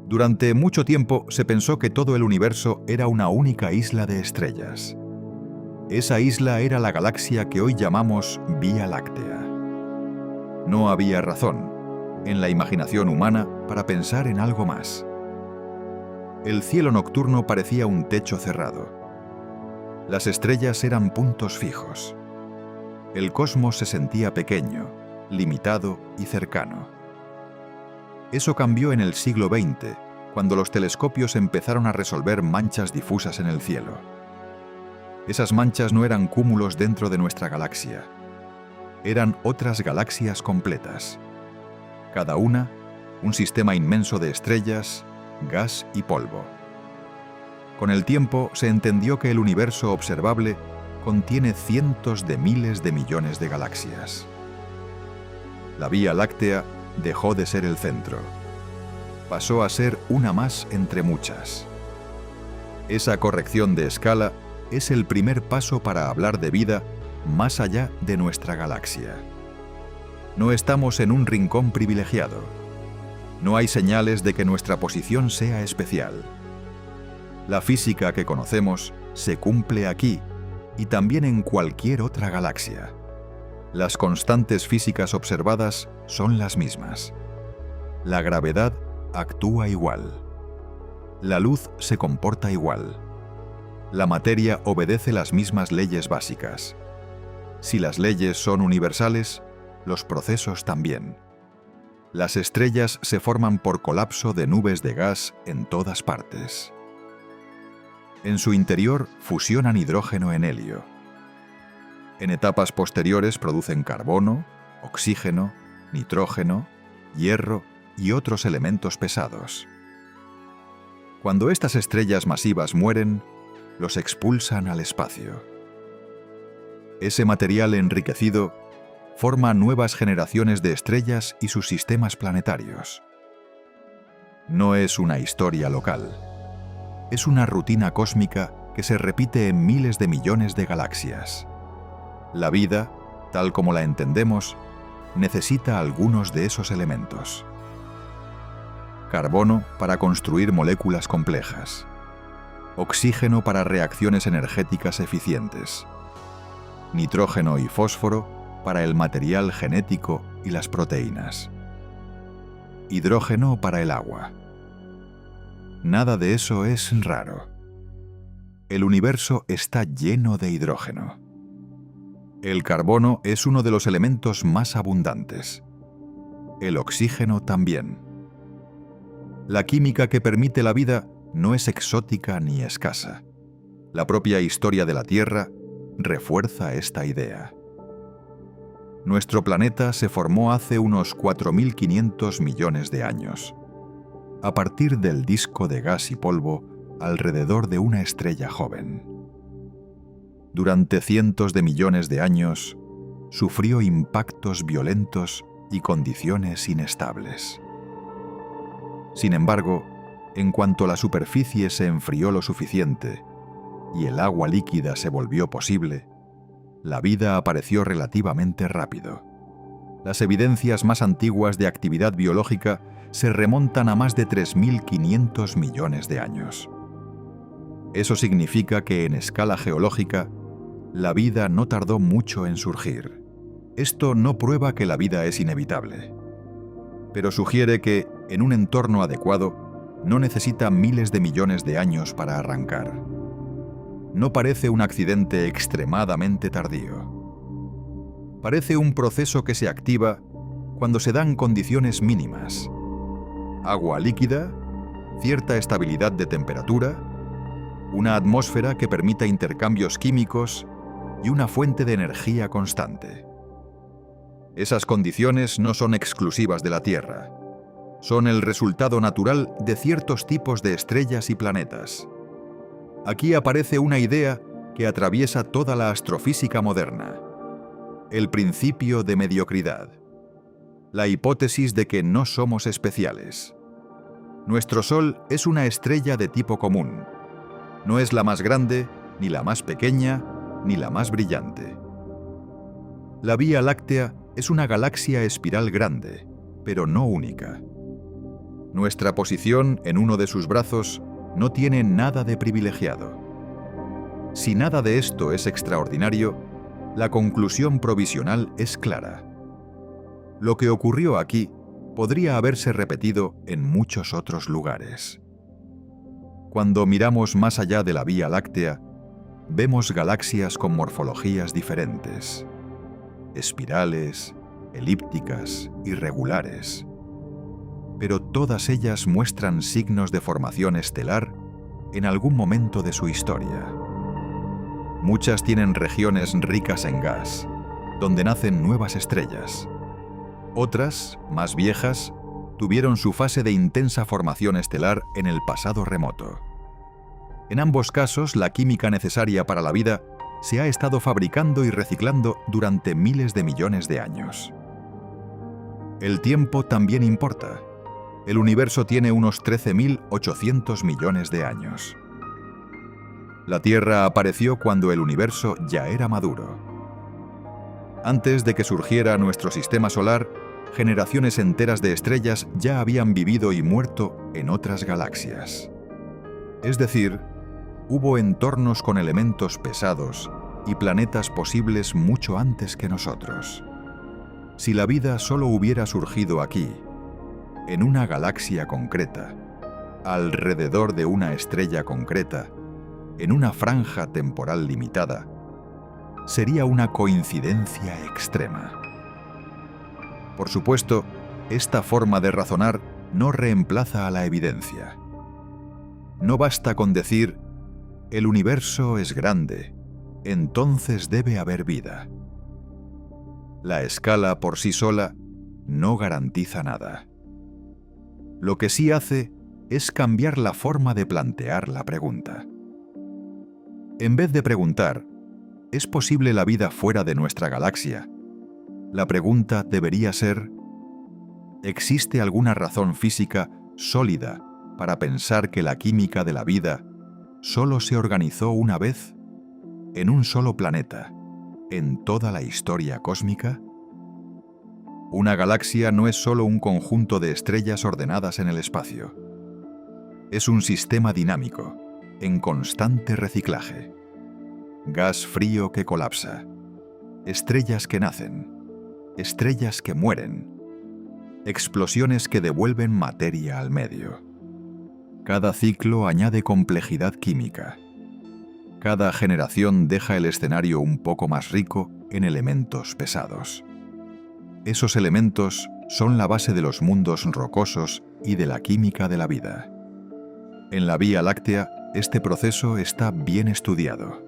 Durante mucho tiempo se pensó que todo el universo era una única isla de estrellas. Esa isla era la galaxia que hoy llamamos Vía Láctea. No había razón, en la imaginación humana, para pensar en algo más. El cielo nocturno parecía un techo cerrado. Las estrellas eran puntos fijos. El cosmos se sentía pequeño, limitado y cercano. Eso cambió en el siglo XX, cuando los telescopios empezaron a resolver manchas difusas en el cielo. Esas manchas no eran cúmulos dentro de nuestra galaxia. Eran otras galaxias completas. Cada una, un sistema inmenso de estrellas, gas y polvo. Con el tiempo se entendió que el universo observable contiene cientos de miles de millones de galaxias. La Vía Láctea dejó de ser el centro. Pasó a ser una más entre muchas. Esa corrección de escala es el primer paso para hablar de vida más allá de nuestra galaxia. No estamos en un rincón privilegiado. No hay señales de que nuestra posición sea especial. La física que conocemos se cumple aquí y también en cualquier otra galaxia. Las constantes físicas observadas son las mismas. La gravedad actúa igual. La luz se comporta igual. La materia obedece las mismas leyes básicas. Si las leyes son universales, los procesos también. Las estrellas se forman por colapso de nubes de gas en todas partes. En su interior fusionan hidrógeno en helio. En etapas posteriores producen carbono, oxígeno, nitrógeno, hierro y otros elementos pesados. Cuando estas estrellas masivas mueren, los expulsan al espacio. Ese material enriquecido forma nuevas generaciones de estrellas y sus sistemas planetarios. No es una historia local. Es una rutina cósmica que se repite en miles de millones de galaxias. La vida, tal como la entendemos, necesita algunos de esos elementos. Carbono para construir moléculas complejas. Oxígeno para reacciones energéticas eficientes. Nitrógeno y fósforo para el material genético y las proteínas. Hidrógeno para el agua. Nada de eso es raro. El universo está lleno de hidrógeno. El carbono es uno de los elementos más abundantes. El oxígeno también. La química que permite la vida no es exótica ni escasa. La propia historia de la Tierra refuerza esta idea. Nuestro planeta se formó hace unos 4.500 millones de años, a partir del disco de gas y polvo alrededor de una estrella joven. Durante cientos de millones de años, sufrió impactos violentos y condiciones inestables. Sin embargo, en cuanto la superficie se enfrió lo suficiente y el agua líquida se volvió posible, la vida apareció relativamente rápido. Las evidencias más antiguas de actividad biológica se remontan a más de 3.500 millones de años. Eso significa que en escala geológica, la vida no tardó mucho en surgir. Esto no prueba que la vida es inevitable, pero sugiere que, en un entorno adecuado, no necesita miles de millones de años para arrancar. No parece un accidente extremadamente tardío. Parece un proceso que se activa cuando se dan condiciones mínimas. Agua líquida, cierta estabilidad de temperatura, una atmósfera que permita intercambios químicos y una fuente de energía constante. Esas condiciones no son exclusivas de la Tierra. Son el resultado natural de ciertos tipos de estrellas y planetas. Aquí aparece una idea que atraviesa toda la astrofísica moderna. El principio de mediocridad. La hipótesis de que no somos especiales. Nuestro Sol es una estrella de tipo común. No es la más grande, ni la más pequeña, ni la más brillante. La Vía Láctea es una galaxia espiral grande, pero no única. Nuestra posición en uno de sus brazos no tiene nada de privilegiado. Si nada de esto es extraordinario, la conclusión provisional es clara. Lo que ocurrió aquí podría haberse repetido en muchos otros lugares. Cuando miramos más allá de la Vía Láctea, vemos galaxias con morfologías diferentes, espirales, elípticas, irregulares. Pero todas ellas muestran signos de formación estelar en algún momento de su historia. Muchas tienen regiones ricas en gas, donde nacen nuevas estrellas. Otras, más viejas, tuvieron su fase de intensa formación estelar en el pasado remoto. En ambos casos, la química necesaria para la vida se ha estado fabricando y reciclando durante miles de millones de años. El tiempo también importa. El universo tiene unos 13.800 millones de años. La Tierra apareció cuando el universo ya era maduro. Antes de que surgiera nuestro sistema solar, generaciones enteras de estrellas ya habían vivido y muerto en otras galaxias. Es decir, hubo entornos con elementos pesados y planetas posibles mucho antes que nosotros. Si la vida solo hubiera surgido aquí, en una galaxia concreta, alrededor de una estrella concreta, en una franja temporal limitada, sería una coincidencia extrema. Por supuesto, esta forma de razonar no reemplaza a la evidencia. No basta con decir, el universo es grande, entonces debe haber vida. La escala por sí sola no garantiza nada. Lo que sí hace es cambiar la forma de plantear la pregunta. En vez de preguntar, ¿es posible la vida fuera de nuestra galaxia?, la pregunta debería ser, ¿existe alguna razón física sólida para pensar que la química de la vida solo se organizó una vez, en un solo planeta, en toda la historia cósmica? Una galaxia no es solo un conjunto de estrellas ordenadas en el espacio. Es un sistema dinámico, en constante reciclaje. Gas frío que colapsa. Estrellas que nacen. Estrellas que mueren. Explosiones que devuelven materia al medio. Cada ciclo añade complejidad química. Cada generación deja el escenario un poco más rico en elementos pesados. Esos elementos son la base de los mundos rocosos y de la química de la vida. En la Vía Láctea, este proceso está bien estudiado.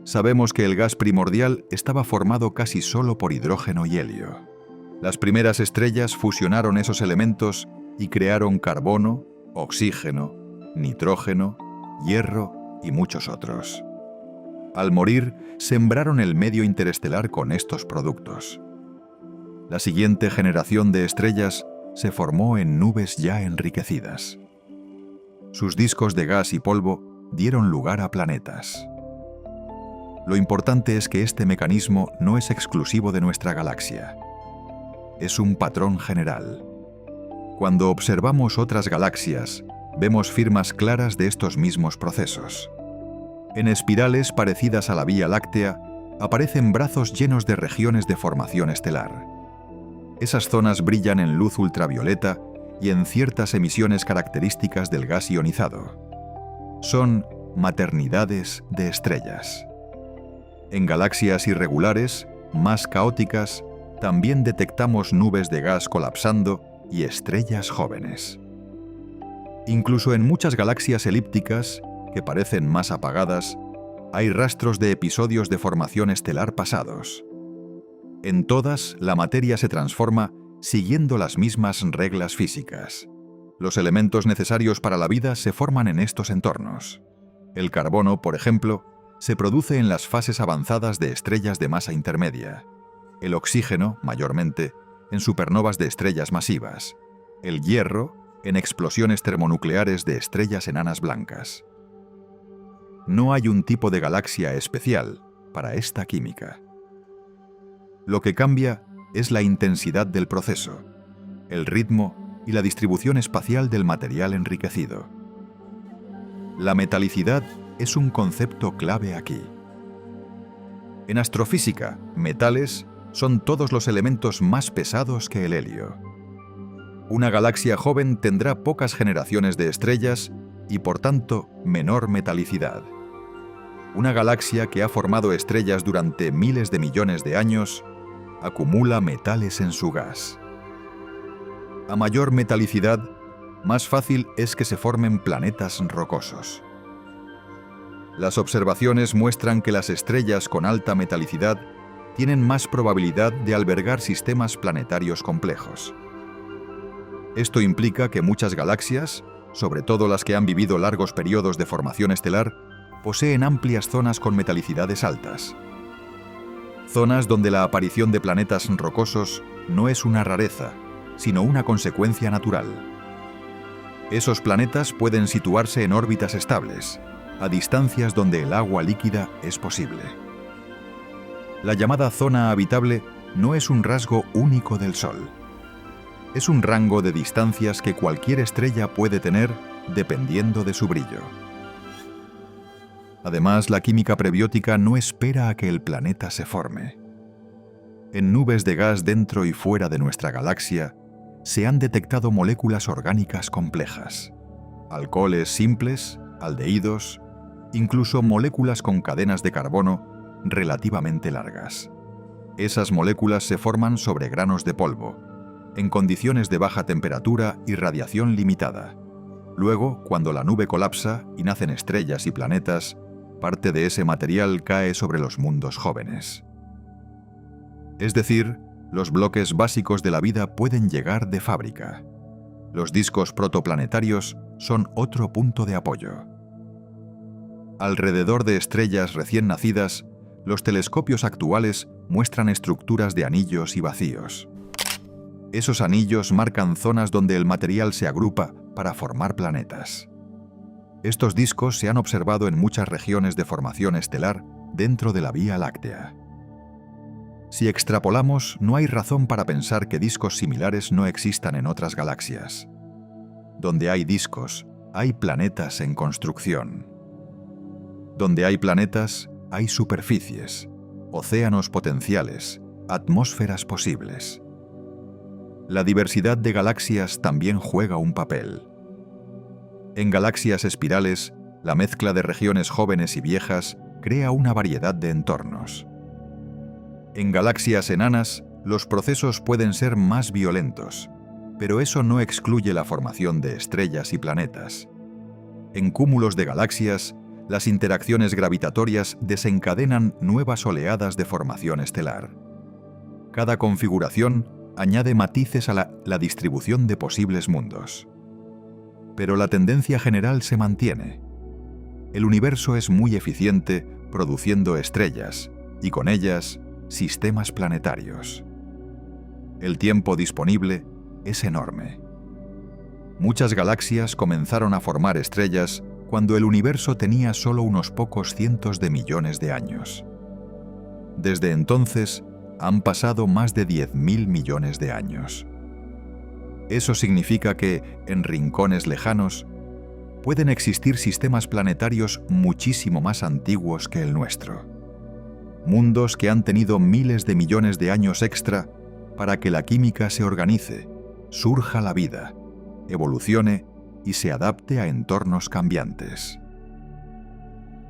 Sabemos que el gas primordial estaba formado casi solo por hidrógeno y helio. Las primeras estrellas fusionaron esos elementos y crearon carbono, oxígeno, nitrógeno, hierro y muchos otros. Al morir, sembraron el medio interestelar con estos productos. La siguiente generación de estrellas se formó en nubes ya enriquecidas. Sus discos de gas y polvo dieron lugar a planetas. Lo importante es que este mecanismo no es exclusivo de nuestra galaxia. Es un patrón general. Cuando observamos otras galaxias, vemos firmas claras de estos mismos procesos. En espirales parecidas a la Vía Láctea, aparecen brazos llenos de regiones de formación estelar. Esas zonas brillan en luz ultravioleta y en ciertas emisiones características del gas ionizado. Son maternidades de estrellas. En galaxias irregulares, más caóticas, también detectamos nubes de gas colapsando y estrellas jóvenes. Incluso en muchas galaxias elípticas, que parecen más apagadas, hay rastros de episodios de formación estelar pasados. En todas, la materia se transforma siguiendo las mismas reglas físicas. Los elementos necesarios para la vida se forman en estos entornos. El carbono, por ejemplo, se produce en las fases avanzadas de estrellas de masa intermedia. El oxígeno, mayormente, en supernovas de estrellas masivas. El hierro, en explosiones termonucleares de estrellas enanas blancas. No hay un tipo de galaxia especial para esta química. Lo que cambia es la intensidad del proceso, el ritmo y la distribución espacial del material enriquecido. La metalicidad es un concepto clave aquí. En astrofísica, metales son todos los elementos más pesados que el helio. Una galaxia joven tendrá pocas generaciones de estrellas y, por tanto, menor metalicidad. Una galaxia que ha formado estrellas durante miles de millones de años acumula metales en su gas. A mayor metalicidad, más fácil es que se formen planetas rocosos. Las observaciones muestran que las estrellas con alta metalicidad tienen más probabilidad de albergar sistemas planetarios complejos. Esto implica que muchas galaxias, sobre todo las que han vivido largos periodos de formación estelar, poseen amplias zonas con metalicidades altas. Zonas donde la aparición de planetas rocosos no es una rareza, sino una consecuencia natural. Esos planetas pueden situarse en órbitas estables, a distancias donde el agua líquida es posible. La llamada zona habitable no es un rasgo único del Sol. Es un rango de distancias que cualquier estrella puede tener dependiendo de su brillo. Además, la química prebiótica no espera a que el planeta se forme. En nubes de gas dentro y fuera de nuestra galaxia, se han detectado moléculas orgánicas complejas, alcoholes simples, aldehídos, incluso moléculas con cadenas de carbono relativamente largas. Esas moléculas se forman sobre granos de polvo, en condiciones de baja temperatura y radiación limitada. Luego, cuando la nube colapsa y nacen estrellas y planetas, parte de ese material cae sobre los mundos jóvenes. Es decir, los bloques básicos de la vida pueden llegar de fábrica. Los discos protoplanetarios son otro punto de apoyo. Alrededor de estrellas recién nacidas, los telescopios actuales muestran estructuras de anillos y vacíos. Esos anillos marcan zonas donde el material se agrupa para formar planetas. Estos discos se han observado en muchas regiones de formación estelar dentro de la Vía Láctea. Si extrapolamos, no hay razón para pensar que discos similares no existan en otras galaxias. Donde hay discos, hay planetas en construcción. Donde hay planetas, hay superficies, océanos potenciales, atmósferas posibles. La diversidad de galaxias también juega un papel. En galaxias espirales, la mezcla de regiones jóvenes y viejas crea una variedad de entornos. En galaxias enanas, los procesos pueden ser más violentos, pero eso no excluye la formación de estrellas y planetas. En cúmulos de galaxias, las interacciones gravitatorias desencadenan nuevas oleadas de formación estelar. Cada configuración añade matices a la distribución de posibles mundos. Pero la tendencia general se mantiene. El universo es muy eficiente produciendo estrellas y con ellas sistemas planetarios. El tiempo disponible es enorme. Muchas galaxias comenzaron a formar estrellas cuando el universo tenía solo unos pocos cientos de millones de años. Desde entonces, han pasado más de 10.000 millones de años. Eso significa que, en rincones lejanos, pueden existir sistemas planetarios muchísimo más antiguos que el nuestro. Mundos que han tenido miles de millones de años extra para que la química se organice, surja la vida, evolucione y se adapte a entornos cambiantes.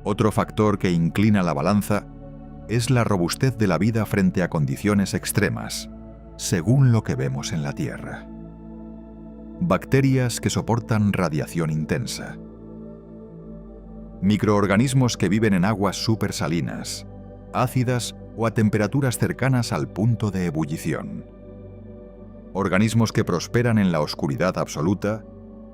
Otro factor que inclina la balanza es la robustez de la vida frente a condiciones extremas, según lo que vemos en la Tierra. Bacterias que soportan radiación intensa. Microorganismos que viven en aguas supersalinas, ácidas o a temperaturas cercanas al punto de ebullición. Organismos que prosperan en la oscuridad absoluta,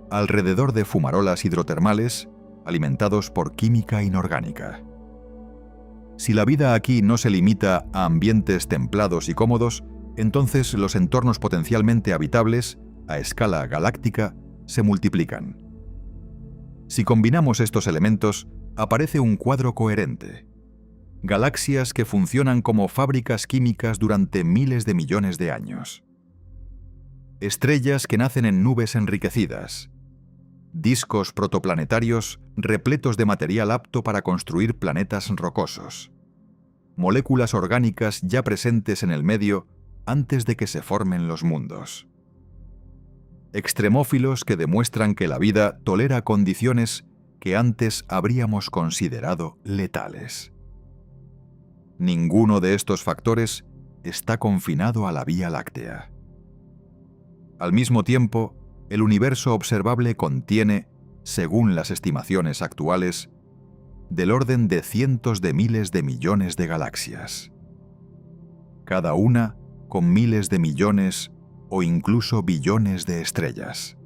alrededor de fumarolas hidrotermales, alimentados por química inorgánica. Si la vida aquí no se limita a ambientes templados y cómodos, entonces los entornos potencialmente habitables, a escala galáctica, se multiplican. Si combinamos estos elementos, aparece un cuadro coherente. Galaxias que funcionan como fábricas químicas durante miles de millones de años. estrellas que nacen en nubes enriquecidas, discos protoplanetarios repletos de material apto para construir planetas rocosos, moléculas orgánicas ya presentes en el medio antes de que se formen los mundos. Extremófilos que demuestran que la vida tolera condiciones que antes habríamos considerado letales. Ninguno de estos factores está confinado a la Vía Láctea. Al mismo tiempo, el universo observable contiene, según las estimaciones actuales, del orden de cientos de miles de millones de galaxias, cada una con miles de millones o incluso billones de estrellas.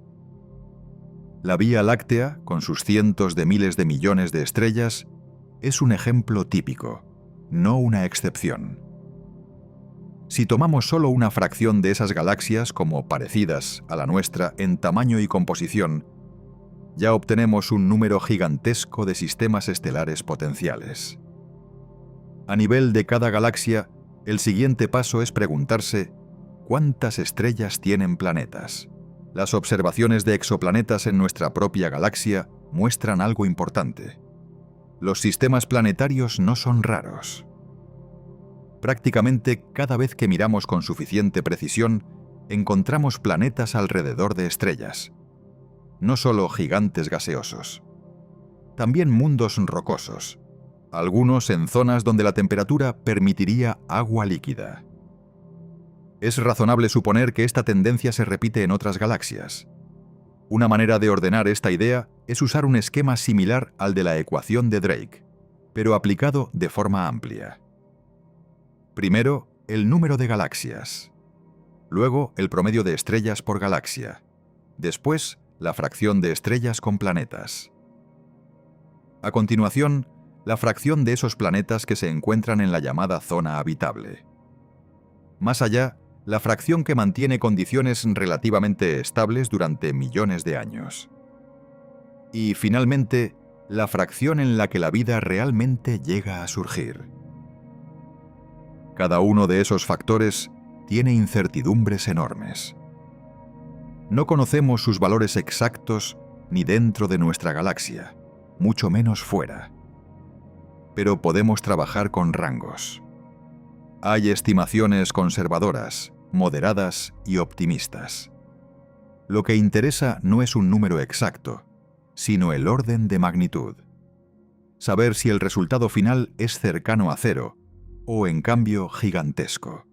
La Vía Láctea, con sus cientos de miles de millones de estrellas, es un ejemplo típico, no una excepción. Si tomamos solo una fracción de esas galaxias como parecidas a la nuestra en tamaño y composición, ya obtenemos un número gigantesco de sistemas estelares potenciales. A nivel de cada galaxia, el siguiente paso es preguntarse ¿cuántas estrellas tienen planetas? Las observaciones de exoplanetas en nuestra propia galaxia muestran algo importante. Los sistemas planetarios no son raros. Prácticamente cada vez que miramos con suficiente precisión, encontramos planetas alrededor de estrellas. No solo gigantes gaseosos. También mundos rocosos, algunos en zonas donde la temperatura permitiría agua líquida. Es razonable suponer que esta tendencia se repite en otras galaxias. Una manera de ordenar esta idea es usar un esquema similar al de la ecuación de Drake, pero aplicado de forma amplia. Primero, el número de galaxias. Luego, el promedio de estrellas por galaxia. Después, la fracción de estrellas con planetas. A continuación, la fracción de esos planetas que se encuentran en la llamada zona habitable. Más allá, la fracción que mantiene condiciones relativamente estables durante millones de años. Y, finalmente, la fracción en la que la vida realmente llega a surgir. Cada uno de esos factores tiene incertidumbres enormes. No conocemos sus valores exactos ni dentro de nuestra galaxia, mucho menos fuera. Pero podemos trabajar con rangos. Hay estimaciones conservadoras, moderadas y optimistas. Lo que interesa no es un número exacto, sino el orden de magnitud. Saber si el resultado final es cercano a cero o, en cambio, gigantesco.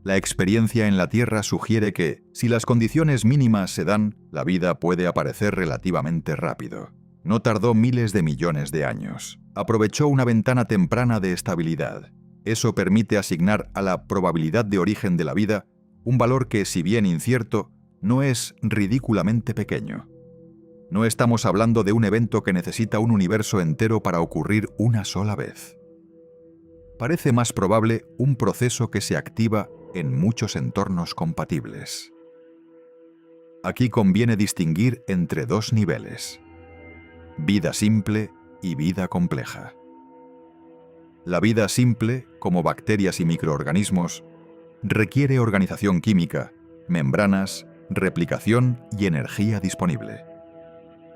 La experiencia en la Tierra sugiere que, si las condiciones mínimas se dan, la vida puede aparecer relativamente rápido. No tardó miles de millones de años. Aprovechó una ventana temprana de estabilidad. Eso permite asignar a la probabilidad de origen de la vida un valor que, si bien incierto, no es ridículamente pequeño. No estamos hablando de un evento que necesita un universo entero para ocurrir una sola vez. Parece más probable un proceso que se activa en muchos entornos compatibles. Aquí conviene distinguir entre dos niveles: vida simple y vida compleja. La vida simple, como bacterias y microorganismos, requiere organización química, membranas, replicación y energía disponible.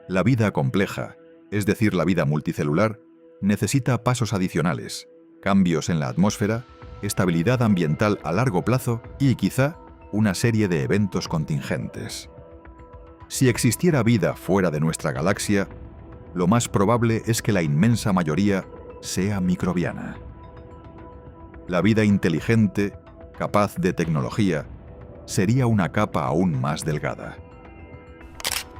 La vida compleja, es decir, la vida multicelular, necesita pasos adicionales, cambios en la atmósfera, estabilidad ambiental a largo plazo y, quizá, una serie de eventos contingentes. Si existiera vida fuera de nuestra galaxia, lo más probable es que la inmensa mayoría sea microbiana. La vida inteligente, capaz de tecnología, sería una capa aún más delgada.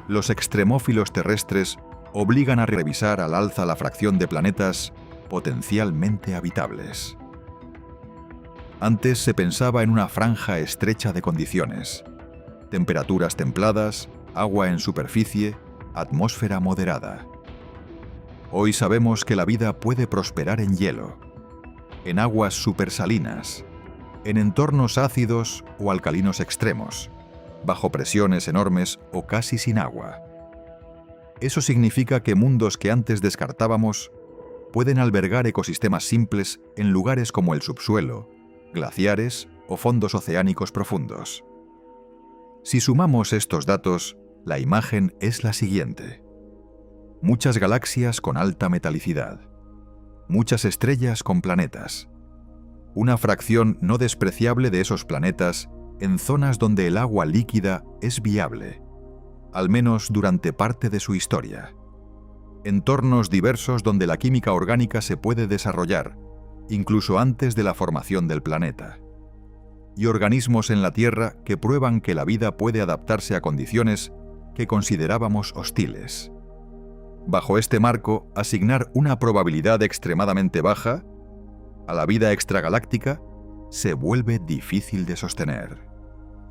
Los extremófilos terrestres obligan a revisar al alza la fracción de planetas potencialmente habitables. Antes se pensaba en una franja estrecha de condiciones: temperaturas templadas, agua en superficie, atmósfera moderada. Hoy sabemos que la vida puede prosperar en hielo, en aguas supersalinas, en entornos ácidos o alcalinos extremos, bajo presiones enormes o casi sin agua. Eso significa que mundos que antes descartábamos pueden albergar ecosistemas simples en lugares como el subsuelo, glaciares o fondos oceánicos profundos. Si sumamos estos datos, la imagen es la siguiente. Muchas galaxias con alta metalicidad. Muchas estrellas con planetas. Una fracción no despreciable de esos planetas en zonas donde el agua líquida es viable, al menos durante parte de su historia. Entornos diversos donde la química orgánica se puede desarrollar, incluso antes de la formación del planeta. Y organismos en la Tierra que prueban que la vida puede adaptarse a condiciones que considerábamos hostiles. Bajo este marco, asignar una probabilidad extremadamente baja a la vida extragaláctica se vuelve difícil de sostener.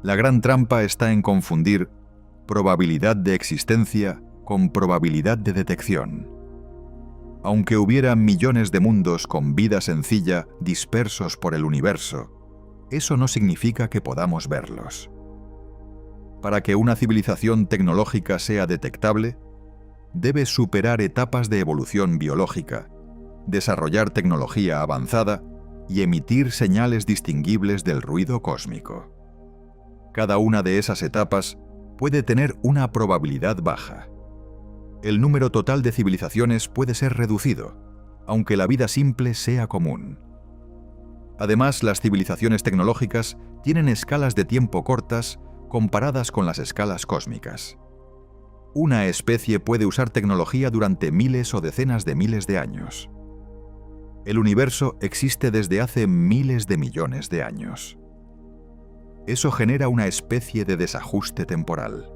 La gran trampa está en confundir probabilidad de existencia con probabilidad de detección. Aunque hubiera millones de mundos con vida sencilla dispersos por el universo, eso no significa que podamos verlos. Para que una civilización tecnológica sea detectable, debe superar etapas de evolución biológica, desarrollar tecnología avanzada y emitir señales distinguibles del ruido cósmico. Cada una de esas etapas puede tener una probabilidad baja. El número total de civilizaciones puede ser reducido, aunque la vida simple sea común. Además, las civilizaciones tecnológicas tienen escalas de tiempo cortas comparadas con las escalas cósmicas. Una especie puede usar tecnología durante miles o decenas de miles de años. El universo existe desde hace miles de millones de años. Eso genera una especie de desajuste temporal.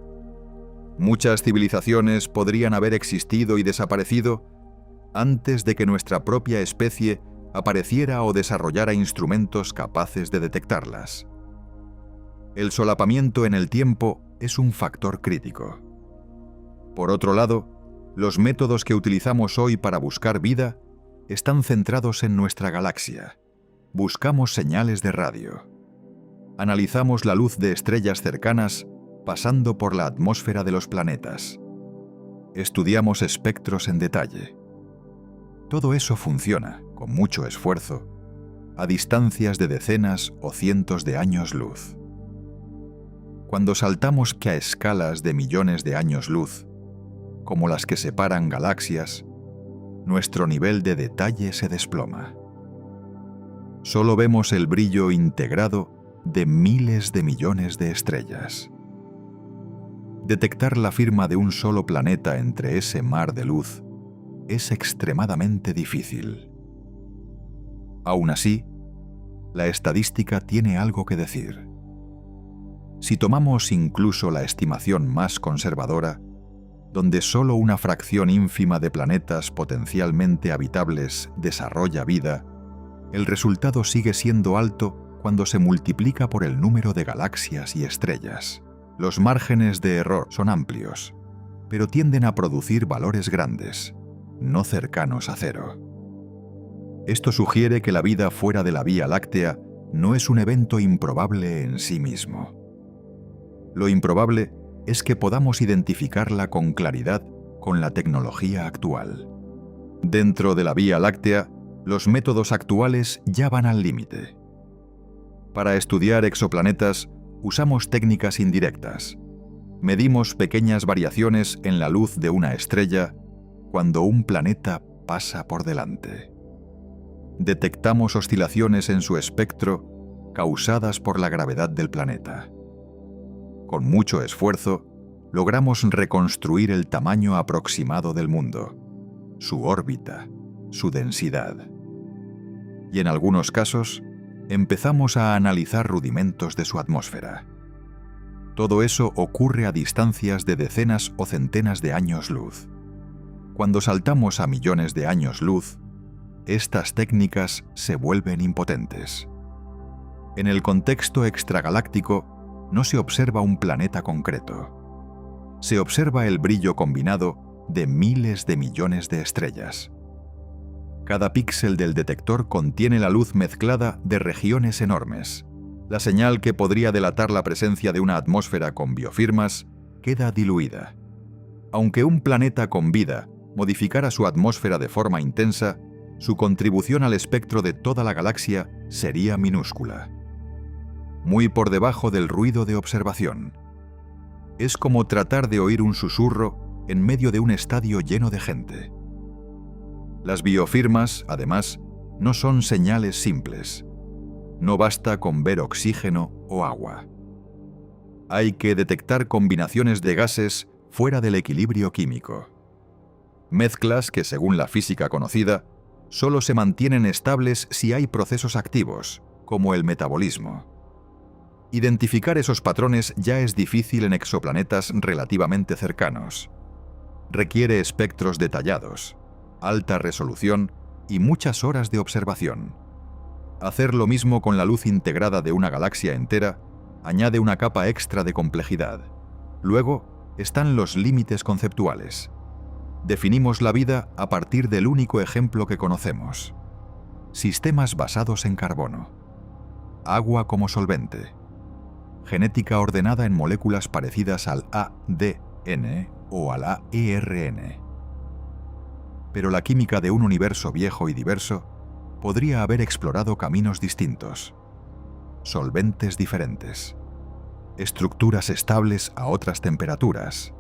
Muchas civilizaciones podrían haber existido y desaparecido antes de que nuestra propia especie apareciera o desarrollara instrumentos capaces de detectarlas. El solapamiento en el tiempo es un factor crítico. Por otro lado, los métodos que utilizamos hoy para buscar vida están centrados en nuestra galaxia. Buscamos señales de radio. Analizamos la luz de estrellas cercanas pasando por la atmósfera de los planetas. Estudiamos espectros en detalle. Todo eso funciona, con mucho esfuerzo, a distancias de decenas o cientos de años luz. Cuando saltamos que a escalas de millones de años luz, como las que separan galaxias, nuestro nivel de detalle se desploma. Solo vemos el brillo integrado de miles de millones de estrellas. Detectar la firma de un solo planeta entre ese mar de luz es extremadamente difícil. Aún así, la estadística tiene algo que decir. Si tomamos incluso la estimación más conservadora, donde solo una fracción ínfima de planetas potencialmente habitables desarrolla vida, el resultado sigue siendo alto cuando se multiplica por el número de galaxias y estrellas. Los márgenes de error son amplios, pero tienden a producir valores grandes, no cercanos a cero. Esto sugiere que la vida fuera de la Vía Láctea no es un evento improbable en sí mismo. Lo improbable es que podamos identificarla con claridad con la tecnología actual. Dentro de la Vía Láctea, los métodos actuales ya van al límite. Para estudiar exoplanetas, usamos técnicas indirectas. Medimos pequeñas variaciones en la luz de una estrella cuando un planeta pasa por delante. Detectamos oscilaciones en su espectro causadas por la gravedad del planeta. Con mucho esfuerzo, logramos reconstruir el tamaño aproximado del mundo, su órbita, su densidad. Y en algunos casos, empezamos a analizar rudimentos de su atmósfera. Todo eso ocurre a distancias de decenas o centenas de años luz. Cuando saltamos a millones de años luz, estas técnicas se vuelven impotentes. En el contexto extragaláctico, no se observa un planeta concreto. Se observa el brillo combinado de miles de millones de estrellas. Cada píxel del detector contiene la luz mezclada de regiones enormes. La señal que podría delatar la presencia de una atmósfera con biofirmas queda diluida. Aunque un planeta con vida modificara su atmósfera de forma intensa, su contribución al espectro de toda la galaxia sería minúscula. Muy por debajo del ruido de observación, Es como tratar de oír un susurro en medio de un estadio lleno de gente. Las biofirmas, además, no son señales simples. No basta con ver oxígeno o agua. Hay que detectar combinaciones de gases fuera del equilibrio químico. Mezclas que, según la física conocida, solo se mantienen estables si hay procesos activos, como el metabolismo. Identificar esos patrones ya es difícil en exoplanetas relativamente cercanos. Requiere espectros detallados, alta resolución y muchas horas de observación. Hacer lo mismo con la luz integrada de una galaxia entera añade una capa extra de complejidad. Luego están los límites conceptuales. Definimos la vida a partir del único ejemplo que conocemos: sistemas basados en carbono, agua como solvente, genética ordenada en moléculas parecidas al ADN o al ARN. Pero la química de un universo viejo y diverso podría haber explorado caminos distintos, solventes diferentes, estructuras estables a otras temperaturas,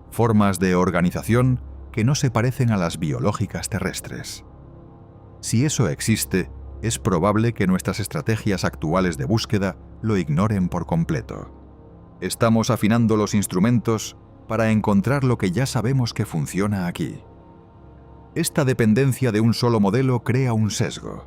formas de organización que no se parecen a las biológicas terrestres. Si eso existe, es probable que nuestras estrategias actuales de búsqueda lo ignoren por completo. Estamos afinando los instrumentos para encontrar lo que ya sabemos que funciona aquí. Esta dependencia de un solo modelo crea un sesgo.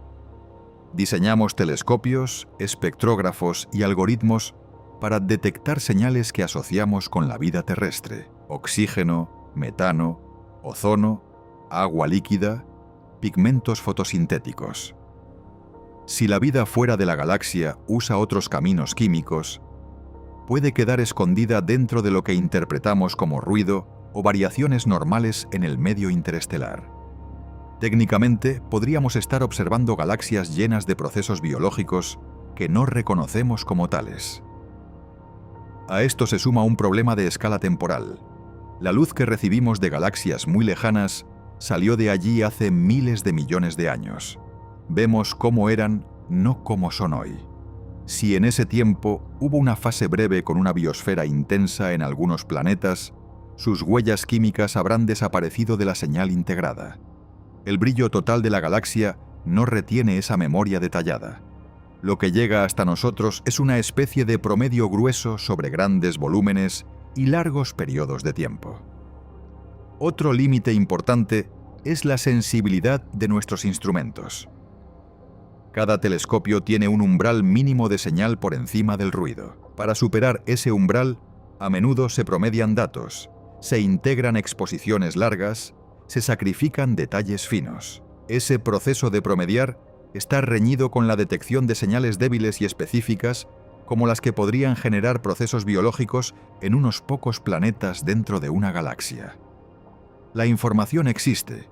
Diseñamos telescopios, espectrógrafos y algoritmos para detectar señales que asociamos con la vida terrestre: oxígeno, metano, ozono, agua líquida, pigmentos fotosintéticos. Si la vida fuera de la galaxia usa otros caminos químicos, puede quedar escondida dentro de lo que interpretamos como ruido o variaciones normales en el medio interestelar. Técnicamente, podríamos estar observando galaxias llenas de procesos biológicos que no reconocemos como tales. A esto se suma un problema de escala temporal. La luz que recibimos de galaxias muy lejanas salió de allí hace miles de millones de años. Vemos cómo eran, no cómo son hoy. Si en ese tiempo hubo una fase breve con una biosfera intensa en algunos planetas, sus huellas químicas habrán desaparecido de la señal integrada. El brillo total de la galaxia no retiene esa memoria detallada. Lo que llega hasta nosotros es una especie de promedio grueso sobre grandes volúmenes y largos periodos de tiempo. Otro límite importante es la sensibilidad de nuestros instrumentos. Cada telescopio tiene un umbral mínimo de señal por encima del ruido. Para superar ese umbral, a menudo se promedian datos, se integran exposiciones largas, se sacrifican detalles finos. Ese proceso de promediar está reñido con la detección de señales débiles y específicas, como las que podrían generar procesos biológicos en unos pocos planetas dentro de una galaxia. La información existe,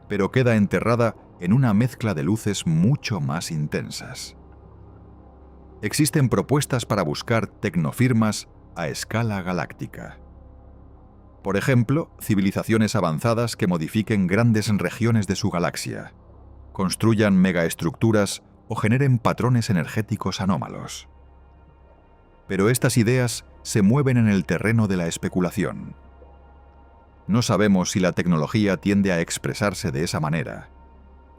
pero queda enterrada en una mezcla de luces mucho más intensas. Existen propuestas para buscar tecnofirmas a escala galáctica. Por ejemplo, civilizaciones avanzadas que modifiquen grandes regiones de su galaxia, construyan megaestructuras o generen patrones energéticos anómalos. Pero estas ideas se mueven en el terreno de la especulación. No sabemos si la tecnología tiende a expresarse de esa manera.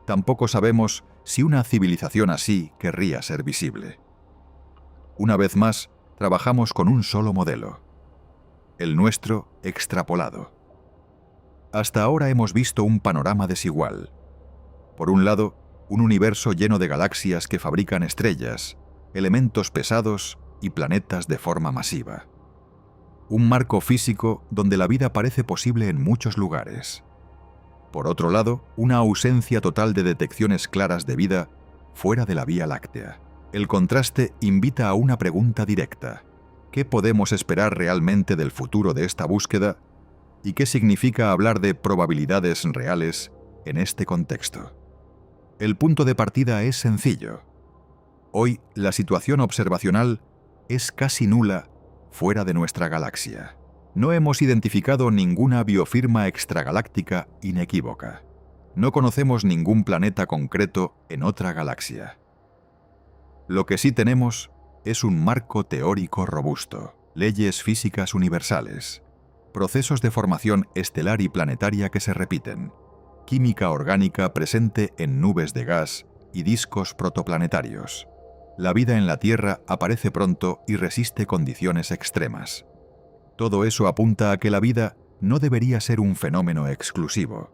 Tampoco sabemos si una civilización así querría ser visible. Una vez más, trabajamos con un solo modelo: el nuestro extrapolado. Hasta ahora hemos visto un panorama desigual. Por un lado, un universo lleno de galaxias que fabrican estrellas, elementos pesados y planetas de forma masiva. Un marco físico donde la vida parece posible en muchos lugares. Por otro lado, una ausencia total de detecciones claras de vida fuera de la Vía Láctea. El contraste invita a una pregunta directa: ¿qué podemos esperar realmente del futuro de esta búsqueda? ¿Y qué significa hablar de probabilidades reales en este contexto? El punto de partida es sencillo. Hoy, la situación observacional es casi nula fuera de nuestra galaxia. No hemos identificado ninguna biofirma extragaláctica inequívoca. No conocemos ningún planeta concreto en otra galaxia. Lo que sí tenemos es un marco teórico robusto. leyes físicas universales, procesos de formación estelar y planetaria que se repiten, química orgánica presente en nubes de gas y discos protoplanetarios. La vida en la Tierra aparece pronto y resiste condiciones extremas. Todo eso apunta a que la vida no debería ser un fenómeno exclusivo.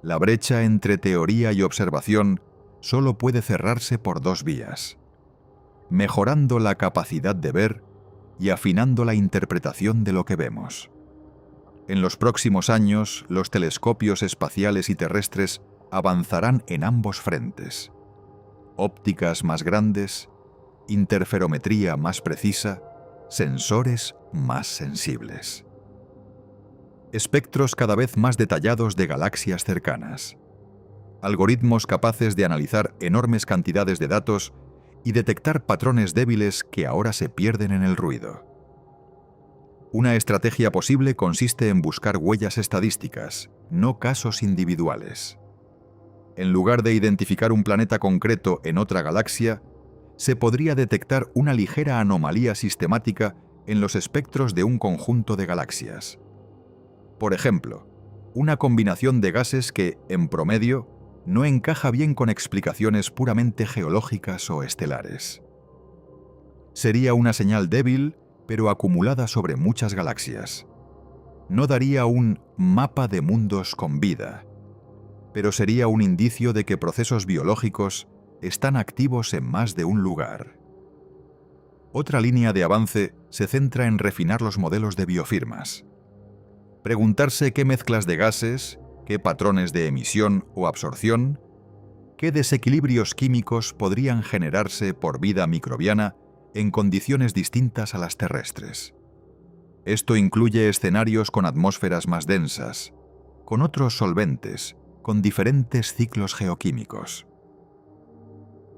La brecha entre teoría y observación solo puede cerrarse por dos vías: mejorando la capacidad de ver y afinando la interpretación de lo que vemos. En los próximos años, los telescopios espaciales y terrestres avanzarán en ambos frentes: ópticas más grandes, interferometría más precisa, sensores más sensibles. Espectros cada vez más detallados de galaxias cercanas. Algoritmos capaces de analizar enormes cantidades de datos y detectar patrones débiles que ahora se pierden en el ruido. Una estrategia posible consiste en buscar huellas estadísticas, no casos individuales. En lugar de identificar un planeta concreto en otra galaxia, se podría detectar una ligera anomalía sistemática en los espectros de un conjunto de galaxias. Por ejemplo, una combinación de gases que, en promedio, no encaja bien con explicaciones puramente geológicas o estelares. Sería una señal débil, pero acumulada sobre muchas galaxias. No daría un mapa de mundos con vida, pero sería un indicio de que procesos biológicos están activos en más de un lugar. Otra línea de avance se centra en refinar los modelos de biofirmas. Preguntarse qué mezclas de gases, qué patrones de emisión o absorción, qué desequilibrios químicos podrían generarse por vida microbiana en condiciones distintas a las terrestres. Esto incluye escenarios con atmósferas más densas, con otros solventes, con diferentes ciclos geoquímicos.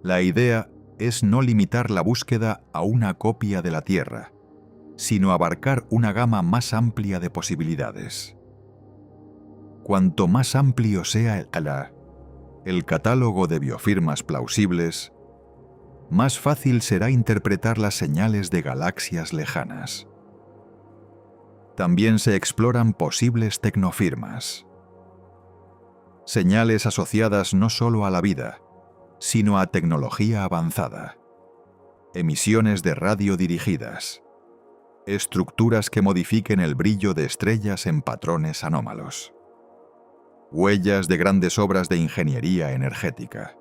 La idea es no limitar la búsqueda a una copia de la Tierra, sino abarcar una gama más amplia de posibilidades. Cuanto más amplio sea el catálogo de biofirmas plausibles, más fácil será interpretar las señales de galaxias lejanas. También se exploran posibles tecnofirmas. Señales asociadas no solo a la vida, sino a tecnología avanzada. Emisiones de radio dirigidas. Estructuras que modifiquen el brillo de estrellas en patrones anómalos. Huellas de grandes obras de ingeniería energética.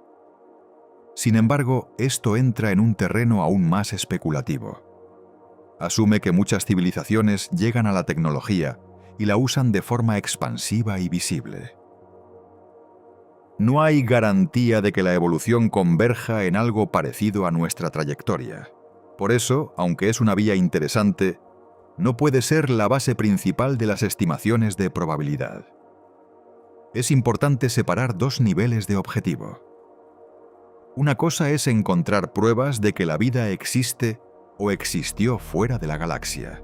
Sin embargo, esto entra en un terreno aún más especulativo. Asume que muchas civilizaciones llegan a la tecnología y la usan de forma expansiva y visible. No hay garantía de que la evolución converja en algo parecido a nuestra trayectoria. Por eso, aunque es una vía interesante, no puede ser la base principal de las estimaciones de probabilidad. Es importante separar dos niveles de objetivo. Una cosa es encontrar pruebas de que la vida existe o existió fuera de la galaxia.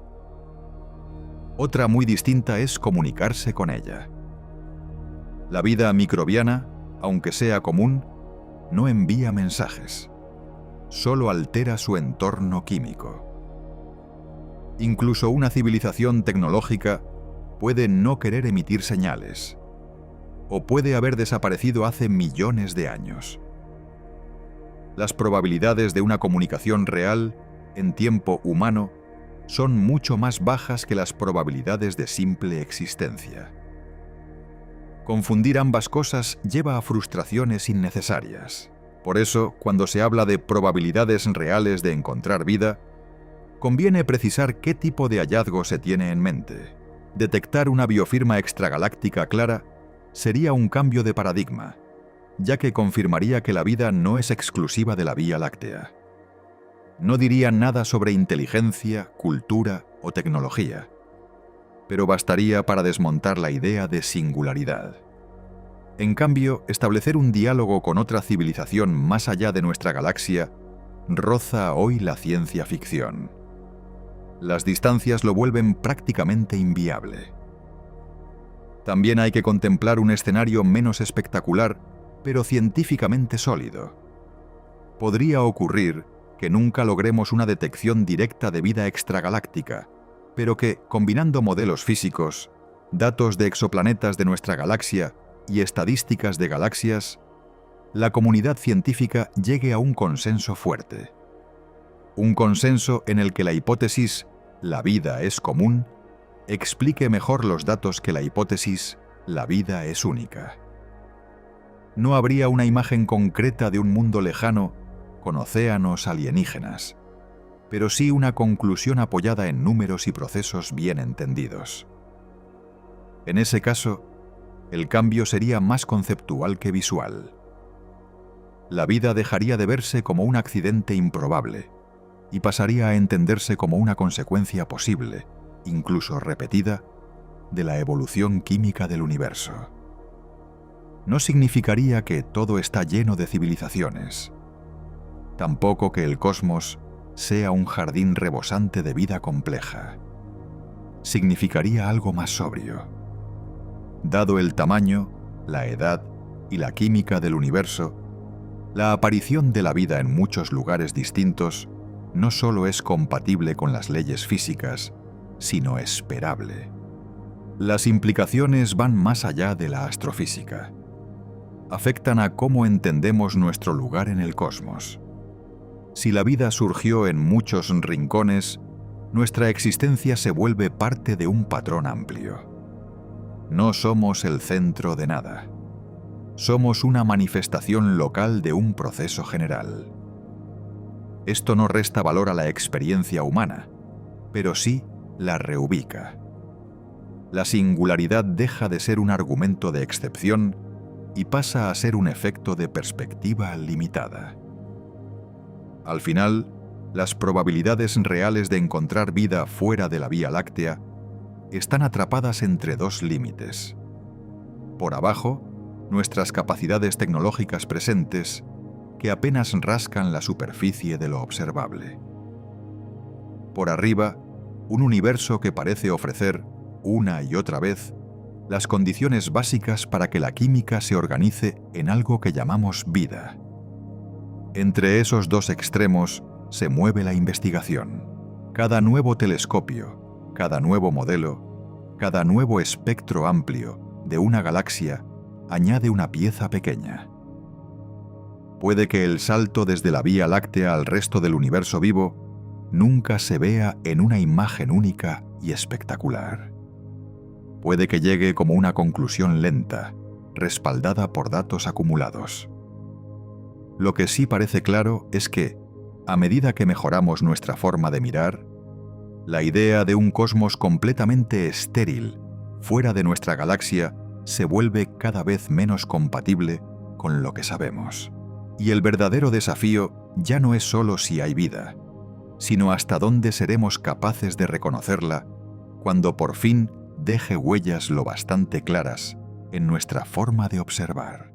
Otra muy distinta es comunicarse con ella. La vida microbiana, aunque sea común, no envía mensajes. Solo altera su entorno químico. Incluso una civilización tecnológica puede no querer emitir señales, o puede haber desaparecido hace millones de años. Las probabilidades de una comunicación real en tiempo humano son mucho más bajas que las probabilidades de simple existencia. Confundir ambas cosas lleva a frustraciones innecesarias. Por eso, cuando se habla de probabilidades reales de encontrar vida, conviene precisar qué tipo de hallazgo se tiene en mente. Detectar una biofirma extragaláctica clara sería un cambio de paradigma, ya que confirmaría que la vida no es exclusiva de la Vía Láctea. No diría nada sobre inteligencia, cultura o tecnología, pero bastaría para desmontar la idea de singularidad. En cambio, establecer un diálogo con otra civilización más allá de nuestra galaxia roza hoy la ciencia ficción. Las distancias lo vuelven prácticamente inviable. También hay que contemplar un escenario menos espectacular, pero científicamente sólido. Podría ocurrir que nunca logremos una detección directa de vida extragaláctica, pero que, combinando modelos físicos, datos de exoplanetas de nuestra galaxia y estadísticas de galaxias, la comunidad científica llegue a un consenso fuerte. Un consenso en el que la hipótesis «la vida es común» explique mejor los datos que la hipótesis «la vida es única». No habría una imagen concreta de un mundo lejano con océanos alienígenas, pero sí una conclusión apoyada en números y procesos bien entendidos. En ese caso, el cambio sería más conceptual que visual. La vida dejaría de verse como un accidente improbable y pasaría a entenderse como una consecuencia posible, incluso repetida, de la evolución química del universo. No significaría que todo está lleno de civilizaciones, tampoco que el cosmos sea un jardín rebosante de vida compleja. Significaría algo más sobrio. Dado el tamaño, la edad y la química del universo, la aparición de la vida en muchos lugares distintos no solo es compatible con las leyes físicas, sino esperable. Las implicaciones van más allá de la astrofísica. Afectan a cómo entendemos nuestro lugar en el cosmos. Si la vida surgió en muchos rincones, nuestra existencia se vuelve parte de un patrón amplio. No somos el centro de nada. Somos una manifestación local de un proceso general. Esto no resta valor a la experiencia humana, pero sí la reubica. La singularidad deja de ser un argumento de excepción y pasa a ser un efecto de perspectiva limitada. Al final, las probabilidades reales de encontrar vida fuera de la Vía Láctea están atrapadas entre dos límites. Por abajo, nuestras capacidades tecnológicas presentes, que apenas rascan la superficie de lo observable. Por arriba, un universo que parece ofrecer, una y otra vez, las condiciones básicas para que la química se organice en algo que llamamos vida. Entre esos dos extremos se mueve la investigación. Cada nuevo telescopio, cada nuevo modelo, cada nuevo espectro amplio de una galaxia añade una pieza pequeña. Puede que el salto desde la Vía Láctea al resto del universo vivo nunca se vea en una imagen única y espectacular. Puede que llegue como una conclusión lenta, respaldada por datos acumulados. Lo que sí parece claro es que, a medida que mejoramos nuestra forma de mirar, la idea de un cosmos completamente estéril, fuera de nuestra galaxia, se vuelve cada vez menos compatible con lo que sabemos. Y el verdadero desafío ya no es solo si hay vida, sino hasta dónde seremos capaces de reconocerla cuando por fin deje huellas lo bastante claras en nuestra forma de observar.